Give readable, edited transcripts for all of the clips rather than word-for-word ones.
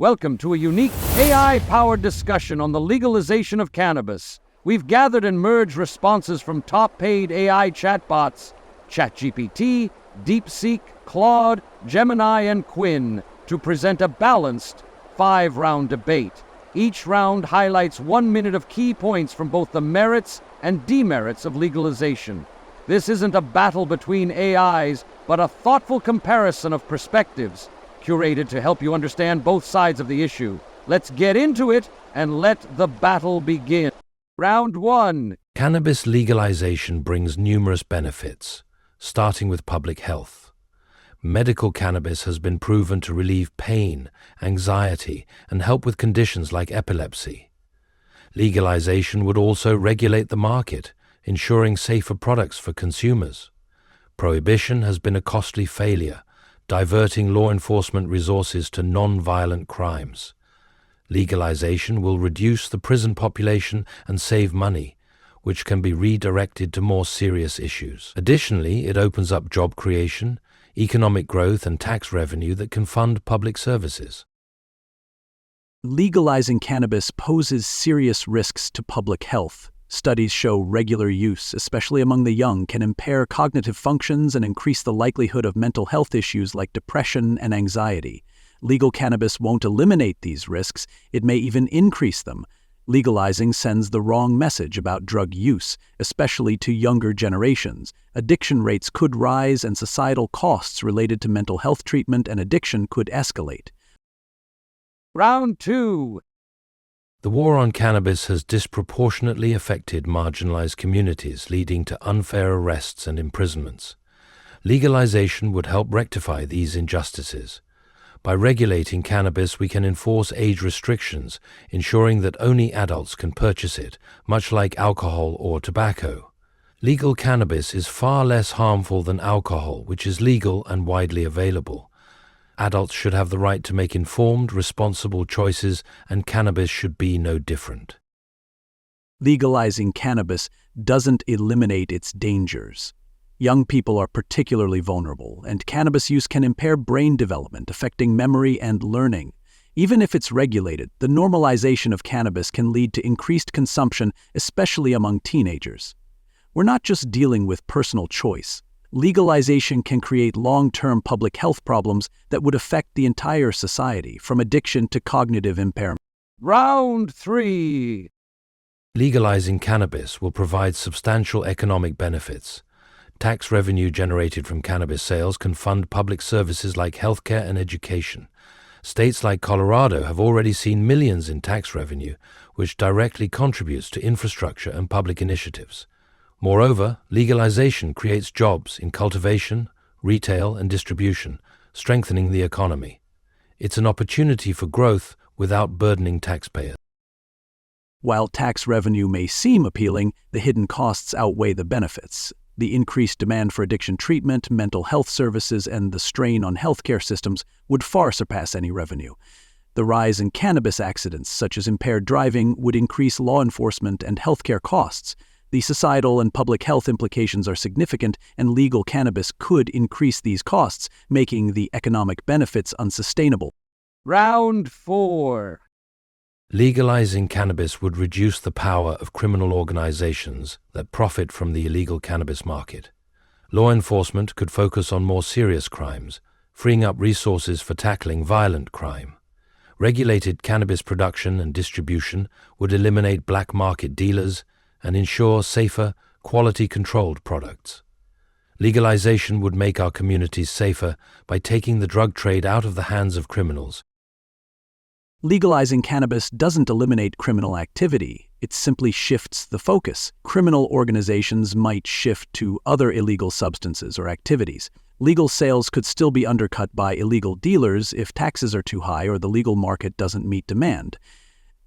Welcome to a unique AI-powered discussion on the legalization of cannabis. We've gathered and merged responses from top paid AI chatbots, ChatGPT, DeepSeek, Claude, Gemini, and Quinn, to present a balanced 5-round debate. Each round highlights 1 minute of key points from both the merits and demerits of legalization. This isn't a battle between AIs, but a thoughtful comparison of perspectives, curated to help you understand both sides of the issue. Let's get into it and let the battle begin. Round 1. Cannabis legalization brings numerous benefits, starting with public health. Medical cannabis has been proven to relieve pain, anxiety, and help with conditions like epilepsy. Legalization would also regulate the market, ensuring safer products for consumers. Prohibition has been a costly failure, diverting law enforcement resources to non-violent crimes. Legalization will reduce the prison population and save money, which can be redirected to more serious issues. Additionally, it opens up job creation, economic growth, and tax revenue that can fund public services. Legalizing cannabis poses serious risks to public health. Studies show regular use, especially among the young, can impair cognitive functions and increase the likelihood of mental health issues like depression and anxiety. Legal cannabis won't eliminate these risks, it may even increase them. Legalizing sends the wrong message about drug use, especially to younger generations. Addiction rates could rise and societal costs related to mental health treatment and addiction could escalate. Round 2. The war on cannabis has disproportionately affected marginalized communities, leading to unfair arrests and imprisonments. Legalization would help rectify these injustices. By regulating cannabis, we can enforce age restrictions, ensuring that only adults can purchase it, much like alcohol or tobacco. Legal cannabis is far less harmful than alcohol, which is legal and widely available. Adults should have the right to make informed, responsible choices, and cannabis should be no different. Legalizing cannabis doesn't eliminate its dangers. Young people are particularly vulnerable, and cannabis use can impair brain development, affecting memory and learning. Even if it's regulated, the normalization of cannabis can lead to increased consumption, especially among teenagers. We're not just dealing with personal choice. Legalization can create long-term public health problems that would affect the entire society, from addiction to cognitive impairment. Round 3. Legalizing cannabis will provide substantial economic benefits. Tax revenue generated from cannabis sales can fund public services like healthcare and education. States like Colorado have already seen millions in tax revenue, which directly contributes to infrastructure and public initiatives. Moreover, legalization creates jobs in cultivation, retail, and distribution, strengthening the economy. It's an opportunity for growth without burdening taxpayers. While tax revenue may seem appealing, the hidden costs outweigh the benefits. The increased demand for addiction treatment, mental health services, and the strain on healthcare systems would far surpass any revenue. The rise in cannabis accidents, such as impaired driving, would increase law enforcement and healthcare costs. The societal and public health implications are significant, and legal cannabis could increase these costs, making the economic benefits unsustainable. Round 4. Legalizing cannabis would reduce the power of criminal organizations that profit from the illegal cannabis market. Law enforcement could focus on more serious crimes, freeing up resources for tackling violent crime. Regulated cannabis production and distribution would eliminate black market dealers and ensure safer, quality-controlled products. Legalization would make our communities safer by taking the drug trade out of the hands of criminals. Legalizing cannabis doesn't eliminate criminal activity, it simply shifts the focus. Criminal organizations might shift to other illegal substances or activities. Legal sales could still be undercut by illegal dealers if taxes are too high or the legal market doesn't meet demand.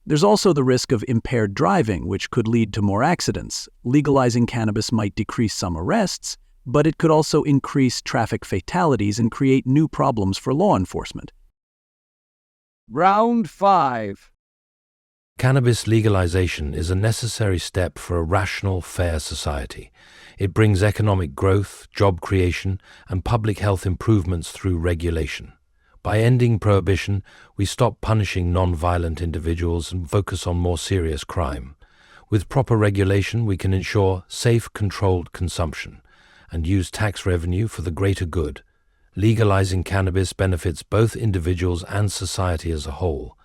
There's also the risk of impaired driving, which could lead to more accidents. Legalizing cannabis might decrease some arrests, but it could also increase traffic fatalities and create new problems for law enforcement. Round 5. Cannabis legalization is a necessary step for a rational, fair society. It brings economic growth, job creation, and public health improvements through regulation. By ending prohibition, we stop punishing non-violent individuals and focus on more serious crime. With proper regulation, we can ensure safe, controlled consumption and use tax revenue for the greater good. Legalizing cannabis benefits both individuals and society as a whole.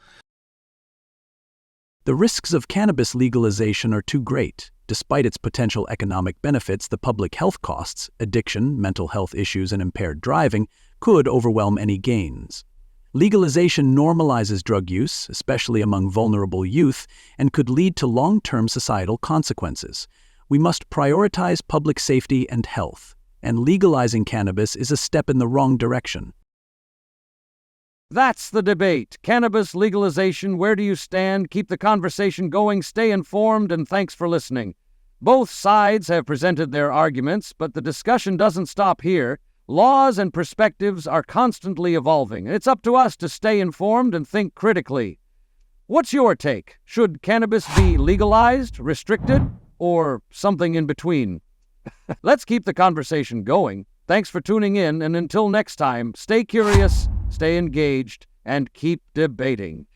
The risks of cannabis legalization are too great. Despite its potential economic benefits, the public health costs, addiction, mental health issues, and impaired driving could overwhelm any gains. Legalization normalizes drug use, especially among vulnerable youth, and could lead to long-term societal consequences. We must prioritize public safety and health, and legalizing cannabis is a step in the wrong direction. That's the debate. Cannabis legalization, where do you stand? Keep the conversation going, stay informed, and thanks for listening. Both sides have presented their arguments, but the discussion doesn't stop here. Laws and perspectives are constantly evolving. It's up to us to stay informed and think critically. What's your take? Should cannabis be legalized, restricted, or something in between? Let's keep the conversation going. Thanks for tuning in, and until next time, stay curious, stay engaged, and keep debating.